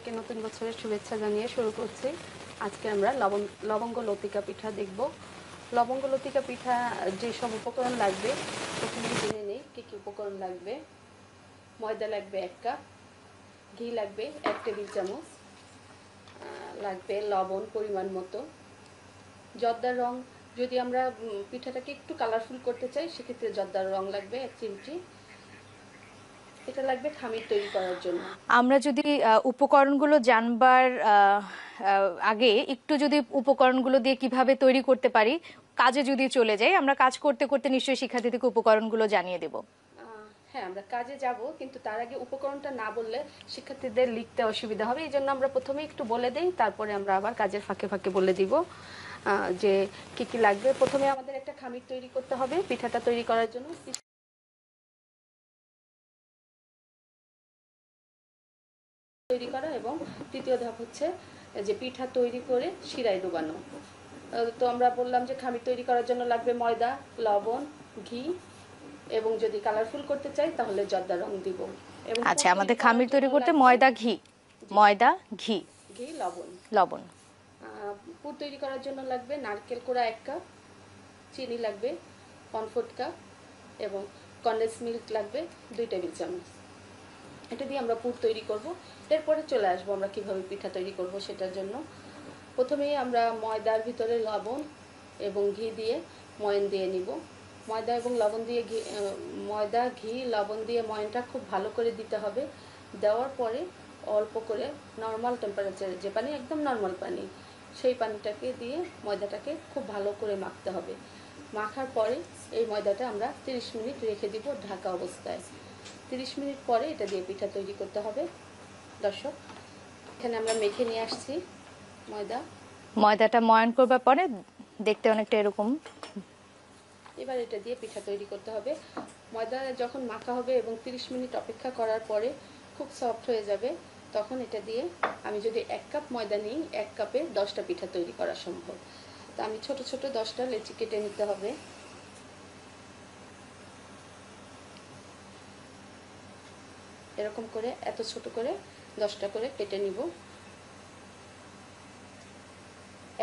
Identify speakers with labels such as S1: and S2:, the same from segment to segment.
S1: সবাইকে নতুন বছরের শুভেচ্ছা জানিয়ে শুরু করছি। আজকে আমরা লবঙ্গ লতিকা পিঠা দেখব। লবঙ্গ লতিকা পিঠা যে সব উপকরণ লাগবে প্রথমে জেনে নেই কী কী উপকরণ লাগবে। ময়দা লাগবে 1 কাপ, ঘি লাগবে 1 টেবিল চামচ, লাগবে লবণ পরিমাণ মতো, জর্দার রং যদি আমরা পিঠাটাকে একটু কালারফুল করতে চাই সেক্ষেত্রে জর্দার রং লাগবে 1 চিমটি। এটা লাগবে খামির তৈরি করার জন্য।
S2: আমরা যদি উপকরণগুলো জানবার আগে একটু যদি উপকরণগুলো দিয়ে কিভাবে তৈরি করতে পারি কাজে যদি চলে যাই, আমরা কাজ করতে করতে নিশ্চয়ই শিক্ষার্থীদেরকে উপকরণগুলো জানিয়ে দেব।
S1: হ্যাঁ, আমরা কাজে যাব, কিন্তু তার আগে উপকরণটা না বললে শিক্ষার্থীদের লিখতে অসুবিধা হবে। এই জন্য আমরা প্রথমে একটু বলে দেই, তারপরে আমরা আবার কাজের ফাঁকে ফাঁকে বলে দিব যে কি কি লাগবে। প্রথমে আমাদের একটা খামির তৈরি করতে হবে পিঠাটা তৈরি করার জন্য। তৈরি করা এবং তৃতীয় ধাপ হচ্ছে যে পিঠা তৈরি করে শিরায় ডোবানো। তো আমরা বললাম যে খামির তৈরি করার জন্য লাগবে ময়দা, লবণ, ঘি এবং যদি কালারফুল করতে চাই তাহলে জর্দা রং দিব। এবং
S2: আচ্ছা, আমাদের খামির তৈরি করতে ময়দা, ঘি, লবণ।
S1: পুর তৈরি করার জন্য লাগবে নারকেল কোড়া 1 কাপ, চিনি লাগবে 1/4 কাপ এবং কনডেন্স মিল্ক লাগবে 2 টেবিল চামচ। এটা দিয়ে আমরা পুর তৈরি করব। এরপরে চলে আসবো আমরা কিভাবে পিঠা তৈরি করব সেটার জন্য। প্রথমেই আমরা ময়দার ভিতরে লবণ এবং ঘি দিয়ে ময়ন দিয়ে নিব। ময়দা এবং লবণ দিয়ে ময়দা, ঘি, লবণ দিয়ে ময়নটা খুব ভালো করে দিতে হবে। দেওয়ার পরে অল্প করে নর্মাল টেম্পারেচারে যে পানি, একদম নর্মাল পানি, সেই পানিটাকে দিয়ে ময়দাটাকে খুব ভালো করে মাখতে হবে। মাখার পরে এই ময়দাটা আমরা 30 মিনিট রেখে দিব ঢাকা অবস্থায়। 30 মিনিট পরে এটা দিয়ে পিঠা তৈরি করতে হবে। দর্শক, এখানে আমরা মেখে নিয়ে আসছি
S2: ময়দাটা ময়ান করবার পরে দেখতে অনেকটা এরকম।
S1: এবার এটা দিয়ে পিঠা তৈরি করতে হবে। ময়দা যখন মাখা হবে এবং 30 মিনিট অপেক্ষা করার পরে খুব সফট হয়ে যাবে, তখন এটা দিয়ে আমি যদি 1 কাপ ময়দা নিই 1 কাপে 10টা পিঠা তৈরি করা সম্ভব। তো আমি ছোট ছোট 10টা লেচি কেটে নিতে হবে। এরকম করে এত ছোট করে 10টা করে কেটে নিব।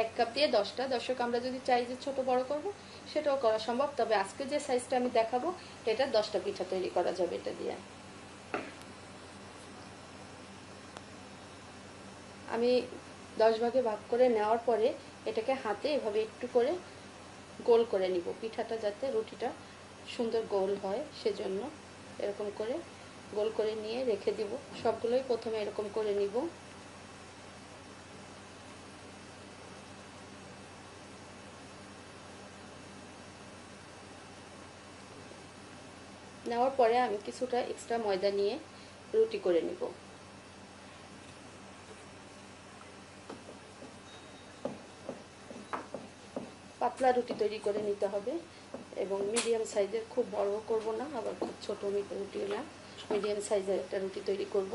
S1: 1 কাপ দিয়ে 10টা। দর্শক, আমরা যদি চাই যে ছোট বড় করব সেটাও করা সম্ভব, তবে আজকে যে সাইজটা আমি দেখাবো এটা 10টা পিঠা তৈরি করা যাবে এটা দিয়ে। আমি 10 ভাগে ভাগ করে নেওয়ার পরে এটাকে হাতে এভাবে একটু করে গোল করে নিব, পিঠাটা যাতে রুটিটা সুন্দর গোল হয় সেজন্য এরকম করে গোল করে নিয়ে রেখে দিব। সবগুলোই প্রথমে এরকম করে নিব। নেওয়ার পরে আমি কিছুটা এক্সট্রা ময়দা নিয়ে রুটি করে নিব। পাতলা রুটি তৈরি করে নিতে হবে এবং মিডিয়াম সাইজের, খুব বড় করব না আবার খুব ছোট রুটি না, মিডিয়াম সাইজের একটা রুটি তৈরি করব।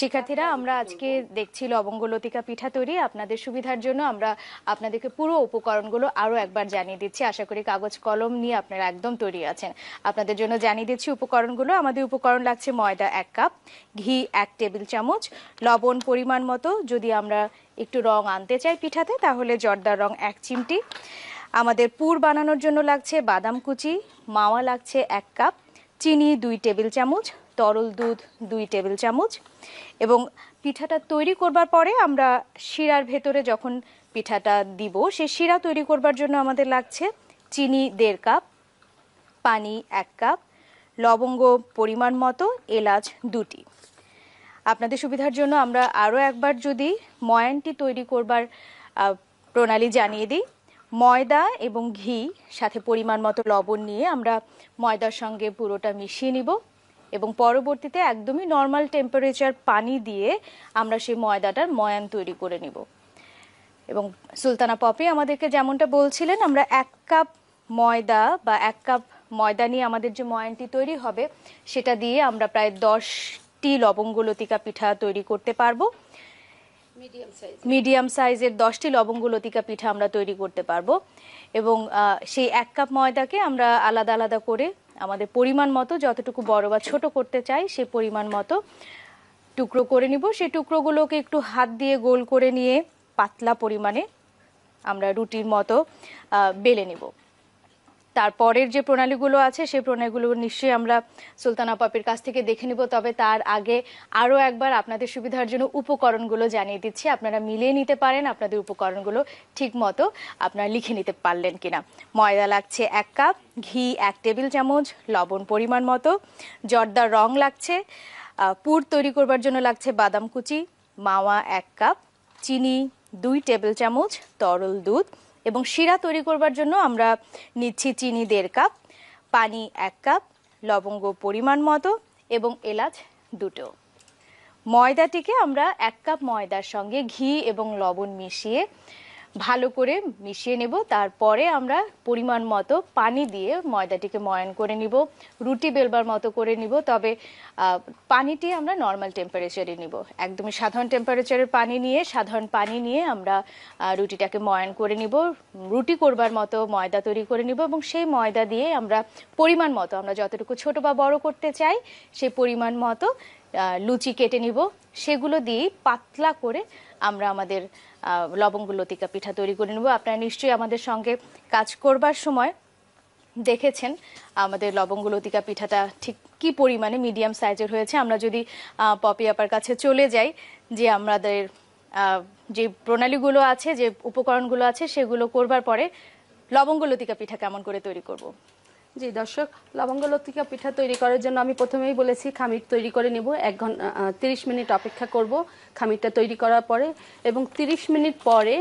S2: শিক্ষার্থীরা, আমরা আজকে দেখছি লবঙ্গ লতিকা পিঠা তৈরি। আপনাদের সুবিধার জন্য আমরা আপনাদেরকে পুরো উপকরণগুলো আরো একবার জানিয়ে দিচ্ছি। আশা করি কাগজ কলম নিয়ে আপনারা একদম তৈরি আছেন। আপনাদের জন্য জানিয়ে দিচ্ছি উপকরণগুলো। আমাদের উপকরণ লাগছে ময়দা 1 কাপ, ঘি 1 টেবিল চামচ, লবণ পরিমাণ মতো, যদি আমরা একটু রং আনতে চাই পিঠাতে তাহলে জর্দার রং 1 চিমটি। আমাদের পুর বানানোর জন্য লাগছে বাদাম কুচি, মাওয়া লাগছে 1 কাপ, চিনি 2 টেবিল চামচ, তরল দুধ 2 টেবিল চামচ। এবং পিঠাটা তৈরি করবার পরে আমরা শিরার ভেতরে যখন পিঠাটা দিব, সেই শিরা তৈরি করবার জন্য আমাদের লাগছে চিনি 1.5 কাপ, পানি 1 কাপ, লবঙ্গ পরিমাণ মতো, এলাচ 2টি। আপনাদের সুবিধার জন্য আমরা আরও একবার যদি ময়ানটি তৈরি করবার প্রণালী জানিয়ে দিই। ময়দা এবং ঘি সাথে পরিমাণ মতো লবণ নিয়ে আমরা ময়দার সঙ্গে পুরোটা মিশিয়ে নিব এবং পরবর্তীতে একদমই নর্মাল টেম্পারেচার পানি দিয়ে আমরা সেই ময়দাটার ময়ান তৈরি করে নিব। এবং সুলতানা পপি আমাদেরকে যেমনটা বলছিলেন, আমরা 1 কাপ ময়দা বা 1 কাপ ময়দা নিয়ে আমাদের যে ময়ানটি তৈরি হবে সেটা দিয়ে আমরা প্রায় 10টি লবঙ্গ লতিকা পিঠা তৈরি করতে পারবো। মিডিয়াম সাইজের 10টি লবঙ্গ লতিকা পিঠা আমরা তৈরি করতে পারবো। এবং সেই 1 কাপ ময়দাকে আমরা আলাদা আলাদা করে আমাদের পরিমাণ মতো যতটুকু বড় বা ছোট করতে চাই সেই পরিমাণ মতো টুকরো করে নিব। সেই টুকরোগুলোকে একটু হাত দিয়ে গোল করে নিয়ে পাতলা পরিমাণে আমরা রুটির মতো বেলে নিব। তারপরের যে প্রণালীগুলো আছে সেই প্রণালীগুলো নিশ্চয়ই আমরা সুলতানা পাপির কাছ থেকে দেখে নিব। তবে তার আগে আরও একবার আপনাদের সুবিধার জন্য উপকরণগুলো জানিয়ে দিচ্ছি, আপনারা মিলিয়ে নিতে পারেন আপনাদের উপকরণগুলো ঠিক মতো আপনারা লিখে নিতে পারলেন কিনা। ময়দা লাগছে 1 কাপ, ঘি 1 টেবিল চামচ, লবণ পরিমাণ মতো, জর্দার রং লাগছে, পুর তৈরি করবার জন্য লাগছে বাদাম কুচি, মাওয়া 1 কাপ, চিনি 2 টেবিল চামচ, তরল দুধ এবং শিরা তৈরি করবার জন্য আমরা নিচ্ছি চিনি 1.5 কাপ, পানি 1 কাপ, লবঙ্গ পরিমাণ মতো এবং এলাচ 2টো। ময়দাটিকে আমরা 1 কাপ ময়দার সঙ্গে ঘি এবং লবণ মিশিয়ে ভালো করে মিশিয়ে নেব। তারপরে আমরা পরিমাণ মতো পানি দিয়ে ময়দাটিকে ময়ান করে নিব, রুটি বেলবার মতো করে নিব। তবে পানিটি আমরা নর্মাল টেম্পারেচারে নিব, একদমই সাধারণ টেম্পারেচারের সাধারণ পানি নিয়ে আমরা রুটিটাকে ময়ান করে নিব, রুটি করবার মতো ময়দা তৈরি করে নিব এবং সেই ময়দা দিয়ে আমরা পরিমাণ মতো আমরা যতটুকু ছোট বা বড় করতে চাই সেই পরিমাণ মতো লুচি কেটে নিব। সেগুলো দিয়ে পাতলা করে আমরা আমাদের লবঙ্গ লতিকা পিঠা তৈরি করে নেব। আপনারা নিশ্চয়ই আমাদের সঙ্গে কাজ করবার সময় দেখেছেন আমাদের লবঙ্গ লতিকা পিঠাটা ঠিক কি পরিমাণে মিডিয়াম সাইজের হয়েছে। আমরা যদি পপি আপার কাছে চলে যাই, যে আমাদের যে প্রণালীগুলো আছে, যে উপকরণগুলো আছে সেগুলো করবার পরে লবঙ্গ লতিকা পিঠা কেমন করে তৈরি করব।
S1: জি দর্শক, লবঙ্গ লতিকা পিঠা তৈরি করার জন্য আমি প্রথমেই বলেছি খামির তৈরি করে নেব। 1 ঘন্টা 30 মিনিট অপেক্ষা করব খামিরটা তৈরি করার পরে, এবং 30 মিনিট পরে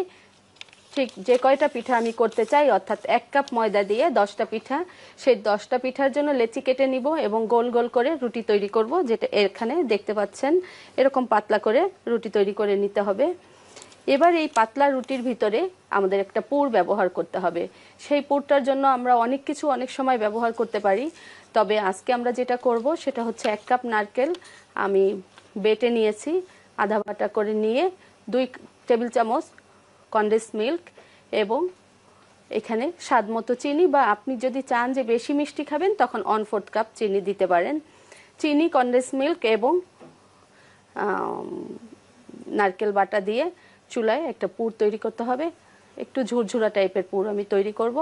S1: ঠিক যে কয়টা পিঠা আমি করতে চাই, অর্থাৎ 1 কাপ ময়দা দিয়ে 10টা পিঠা, সেই 10টা পিঠার জন্য লেচি কেটে নিব এবং গোল গোল করে রুটি তৈরি করব। যেটা এখানে দেখতে পাচ্ছেন এরকম পাতলা করে রুটি তৈরি করে নিতে হবে। এবার এই পাতলা রুটির ভিতরে আমাদের একটা পুর ব্যবহার করতে হবে। সেই পুরটার জন্য আমরা অনেক কিছু অনেক সময় ব্যবহার করতে পারি, তবে আজকে আমরা যেটা করব সেটা হচ্ছে 1 কাপ নারকেল আমি বেটে নিয়েছি, আধা বাটা করে নিয়ে 2 টেবিল চামচ কনডেন্স মিল্ক এবং এখানে স্বাদ মতো চিনি, বা আপনি যদি চান যে বেশি মিষ্টি খাবেন তখন 1/4 কাপ চিনি দিতে পারেন। চিনি, কনডেন্স মিল্ক এবং নারকেল বাটা দিয়ে চুলায় একটা পুর তৈরি করতে হবে। একটু ঝুরঝুরা টাইপের পুর আমি তৈরি করব,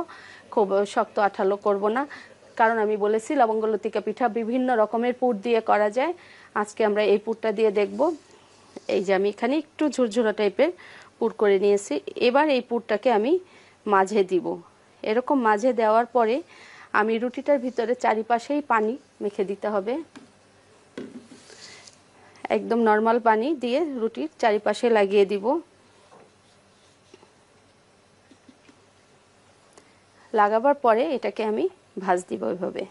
S1: খুব শক্ত আঠালো করব না, কারণ আমি বলেছি লবঙ্গ লতিকা পিঠা বিভিন্ন রকমের পুর দিয়ে করা যায়। আজকে আমরা এই পুরটা দিয়ে দেখব। এই যে আমি এখানে একটু ঝুরঝুরা টাইপের পুর করে নিয়েছি। এবার এই পুরটাকে আমি মাঝে দিব। এরকম মাঝে দেওয়ার পরে আমি রুটিটার ভিতরে চারিপাশেই পানি মেখে দিতে হবে। একদম নর্মাল পানি দিয়ে রুটির চারিপাশে লাগিয়ে দিব। লাগাবার পরে এটাকে আমি ভাঁজ দিব এভাবে।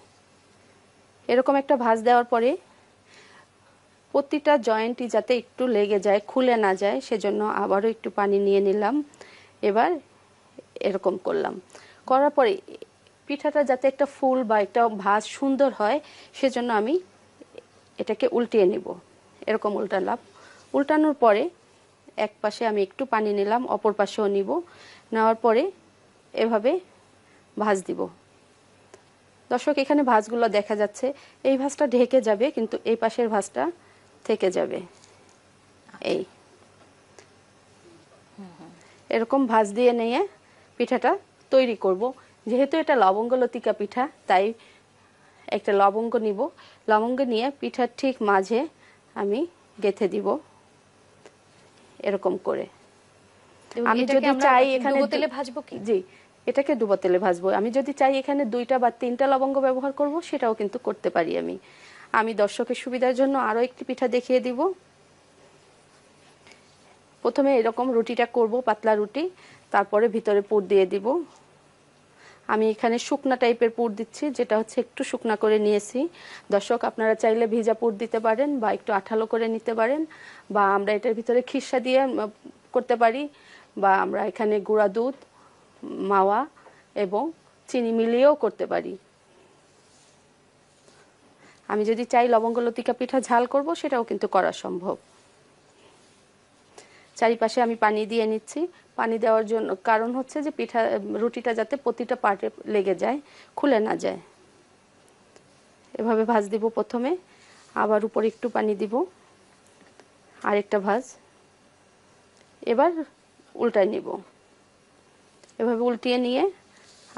S1: এরকম একটা ভাঁজ দেওয়ার পরে প্রতিটা জয়েন্টই যাতে একটু লেগে যায়, খুলে না যায়, সেজন্য আবারও একটু পানি নিয়ে নিলাম। এবার এরকম করলাম, করার পরে পিঠাটা যাতে একটা ফুল বা একটা ভাঁজ সুন্দর হয় সেজন্য আমি এটাকে উল্টিয়ে নিব। এরকম উল্টালাম, উল্টানোর পরে এক পাশে আমি একটু পানি নিলাম, অপর পাশেও নিব, নেওয়ার পরে এভাবে ভাঁজ দিব। দর্শক, এখানে ভাঁজগুলো দেখা যাচ্ছে, এই ভাঁজটা ঢেকে যাবে কিন্তু এই পাশের ভাঁজটা থেকে যাবে। এই এরকম ভাঁজ দিয়ে নিয়ে পিঠাটা তৈরি করব। যেহেতু এটা লবঙ্গ লতিকা পিঠা তাই একটা লবঙ্গ নিব, লবঙ্গ নিয়ে পিঠার ঠিক মাঝে আমি গেঁথে দিব এরকম করে। আমি যদি চাই এখানে
S2: ডুবো তেলে ভাজবো কি?
S1: জি, এটাকে ডুবো তেলে ভাজবো। আমি যদি চাই এখানে 2টা বা 3টা লবঙ্গ ব্যবহার করব সেটাও কিন্তু করতে পারি। আমি দর্শকের সুবিধার জন্য আরো একটি পিঠা দেখিয়ে দিব। প্রথমে এরকম রুটিটা করব, পাতলা রুটি, তারপরে ভিতরে পুর দিয়ে দিব। আমি এখানে শুকনা টাইপের পুর দিচ্ছি, যেটা হচ্ছে একটু শুকনা করে নিয়েছি। দর্শক, আপনারা চাইলে ভিজা পুর দিতে পারেন বা একটু আঠালো করে নিতে পারেন, বা আমরা এটার ভিতরে খিরসা দিয়ে করতে পারি, বা আমরা এখানে গুঁড়া দুধ, মাওয়া এবং চিনি মিলিয়েও করতে পারি। আমি যদি চাই লবঙ্গ লতিকা পিঠা ঝাল করব সেটাও কিন্তু করা সম্ভব। চারিপাশে আমি পানি দিয়ে নিচ্ছি। পানি দেওয়ার জন্য কারণ হচ্ছে যে রুটিটা যাতে প্রতিটা পার্টে লেগে যায়, খুলে না যায়। এভাবে ভাঁজ দিব প্রথমে, আবার উপরে একটু পানি দিব, আরেকটা ভাঁজ, এবার উল্টায় নিব। এভাবে উল্টিয়ে নিয়ে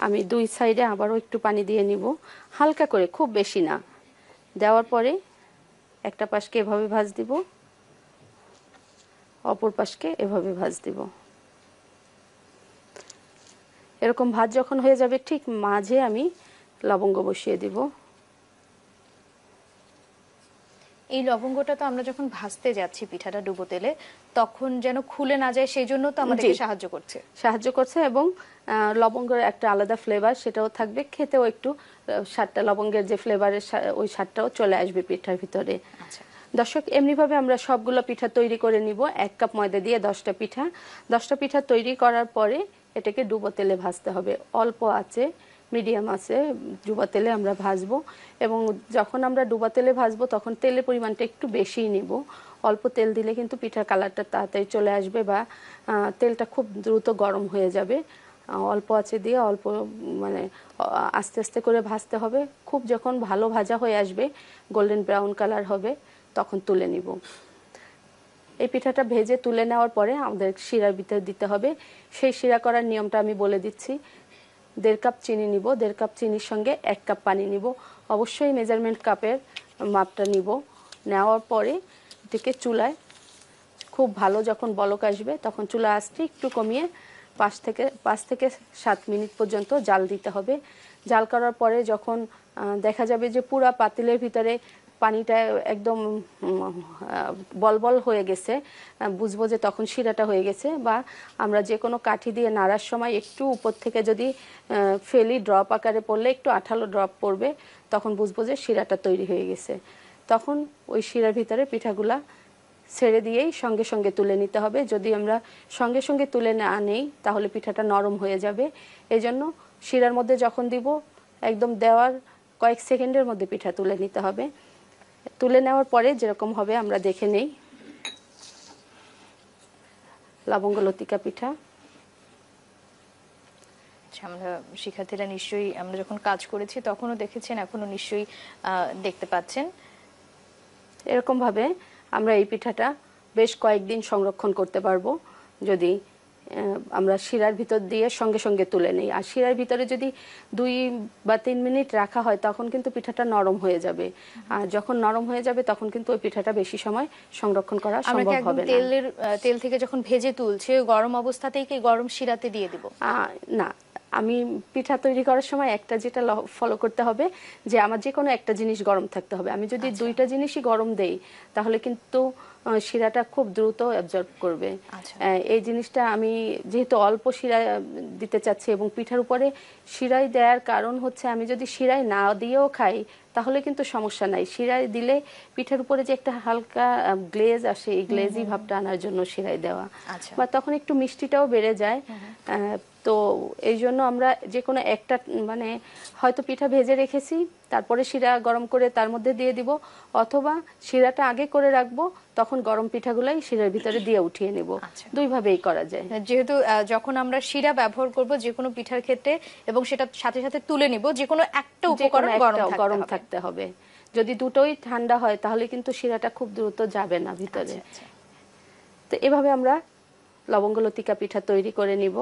S1: আমি দুই সাইডে আবারও একটু পানি দিয়ে নিব, হালকা করে, খুব বেশি না। দেওয়ার পরে একটা পাশকে এভাবে ভাঁজ দিব, অপর পাশকে এভাবে ভাঁজ দিব। এরকম ভাঁজ যখন হয়ে যাবে ঠিক মাঝে আমি লবঙ্গ বসিয়ে দিব।
S2: এই লবঙ্গটা তো আমরা যখন ভাজতে যাচ্ছি পিঠাটা ডুবো তেলে, তখন যেন খুলে না যায়, সেই জন্য তো আমাদেরকে সাহায্য করছে। এবং লবঙ্গের একটা আলাদা ফ্লেভার সেটাও থাকবে, খেতেও একটু স্বাদটা, লবঙ্গের যে ফ্লেভারের ওই স্বাদটাও চলে আসবে পিঠার ভিতরে। দর্শক, এমনিভাবে আমরা সবগুলো পিঠা তৈরি করে নিব। 1 কাপ ময়দা দিয়ে 10টা পিঠা। 10টা পিঠা তৈরি করার পরে এটাকে ডুবো তেলে ভাজতে হবে, অল্প আছে, মিডিয়াম আছে ডুবা তেলে আমরা ভাজবো। এবং যখন আমরা ডুবা তেলে ভাজবো তখন তেলের পরিমাণটা একটু বেশিই নিব। অল্প তেল দিলে কিন্তু পিঠার কালারটা তাড়াতাড়ি চলে আসবে, বা তেলটা খুব দ্রুত গরম হয়ে যাবে। অল্প আছে দিয়ে অল্প, মানে আস্তে আস্তে করে ভাজতে হবে। খুব যখন ভালো ভাজা হয়ে আসবে, গোল্ডেন ব্রাউন কালার হবে, তখন তুলে নিব। এই পিঠাটা ভেজে তুলে নেওয়ার পরে আমাদের শিরার ভিতরে দিতে হবে। সেই শিরা করার নিয়মটা আমি বলে দিচ্ছি। 1.5 কাপ চিনি নিব, 1.5 কাপ চিনির সঙ্গে 1 কাপ পানি নিব। অবশ্যই মেজারমেন্ট কাপের মাপটা নিব। নেওয়ার পরে এটাকে চুলায় খুব ভালো যখন বলক আসবে তখন চুলা আঁচটি একটু কমিয়ে 5 থেকে 7 মিনিট পর্যন্ত জাল দিতে হবে। জাল করার পরে যখন দেখা যাবে যে পুরা পাতিলের ভিতরে পানিটা একদম বলবল হয়ে গেছে, বুঝবো যে তখন শিরাটা হয়ে গেছে। বা আমরা যে কোনো কাঠি দিয়ে নাড়ার সময় একটু উপর থেকে যদি ফেলি, ড্রপ আকারে পড়লে একটু আঠালো ড্রপ পড়বে, তখন বুঝবো যে শিরাটা তৈরি হয়ে গেছে। তখন ওই শিরার ভিতরে পিঠাগুলা ছেড়ে দিয়েই সঙ্গে সঙ্গে তুলে নিতে হবে। যদি আমরা সঙ্গে সঙ্গে তুলে না নেই তাহলে পিঠাটা নরম হয়ে যাবে। এই জন্য শিরার মধ্যে যখন দিব, একদম দেওয়ার কয়েক সেকেন্ডের মধ্যে পিঠা তুলে নিতে হবে। তুলে নেওয়ার পরে যেরকম হবে আমরা দেখে নেই। লবঙ্গ লতিকা পিঠা। আমরা শিক্ষার্থীরা নিশ্চয়ই, আমরা যখন কাজ করেছি তখনও দেখেছেন, এখনো নিশ্চয়ই দেখতে পাচ্ছেন।
S1: এরকম ভাবে আমরা এই পিঠাটা বেশ কয়েকদিন সংরক্ষণ করতে পারবো যদি আমরা শিরার ভিতর দিয়ে সঙ্গে সঙ্গে তুলে নেই। আর শিরার ভিতরে যদি 2 বা 3 মিনিট রাখা হয় তখন কিন্তু পিঠাটা নরম হয়ে যাবে। আর যখন নরম হয়ে যাবে তখন কিন্তু ওই পিঠাটা বেশি সময় সংরক্ষণ করা সম্ভব হবে না।
S2: তেল থেকে যখন ভেজে তুলছে গরম অবস্থাতেই কি গরম শিরাতে দিয়ে দিব?
S1: না, আমি পিঠা তৈরি করার সময় একটা যেটা ফলো করতে হবে, যে আমার যে কোনো একটা জিনিস গরম থাকতে হবে। আমি যদি 2টা জিনিসই গরম দেই তাহলে কিন্তু শিরাটা খুব দ্রুত অ্যাবজর্ব করবে। এই জিনিসটা আমি যেহেতু অল্প শিরা দিতে চাচ্ছি, এবং পিঠার উপরে শিরাই দেওয়ার কারণ হচ্ছে আমি যদি শিরাই না দিয়েও খাই তাহলে কিন্তু সমস্যা নাই। শিরাই দিলে পিঠার উপরে যে একটা হালকা গ্লেজ আসে, এই গ্লেজি ভাবটা আনার জন্য শিরাই দেওয়া, বা তখন একটু মিষ্টিটাও বেড়ে যায়। তো এই জন্য আমরা যে কোনো একটা, মানে হয়তো পিঠা ভেজে রেখেছি তারপরে শিরা গরম করে তার মধ্যে দিয়ে দিব, অথবা শিরাটা আগে করে রাখবো, তখন গরম পিঠাগুলাই শিরার ভিতরে দিয়ে উঠিয়ে নেব। দুইভাবেই করা যায়।
S2: যেহেতু যখন আমরা শিরা ব্যবহার করব যে কোনো পিঠার ক্ষেত্রে, এবং সেটা সাথে সাথে তুলে নিব, যে কোনো একটা উপকরণ
S1: গরম থাকতে হবে। যদি দুটোই ঠান্ডা হয় তাহলে কিন্তু শিরাটা খুব দ্রুত যাবে না ভিতরে। তো এভাবে আমরা লবঙ্গ লতিকা পিঠা তৈরি করে নিব।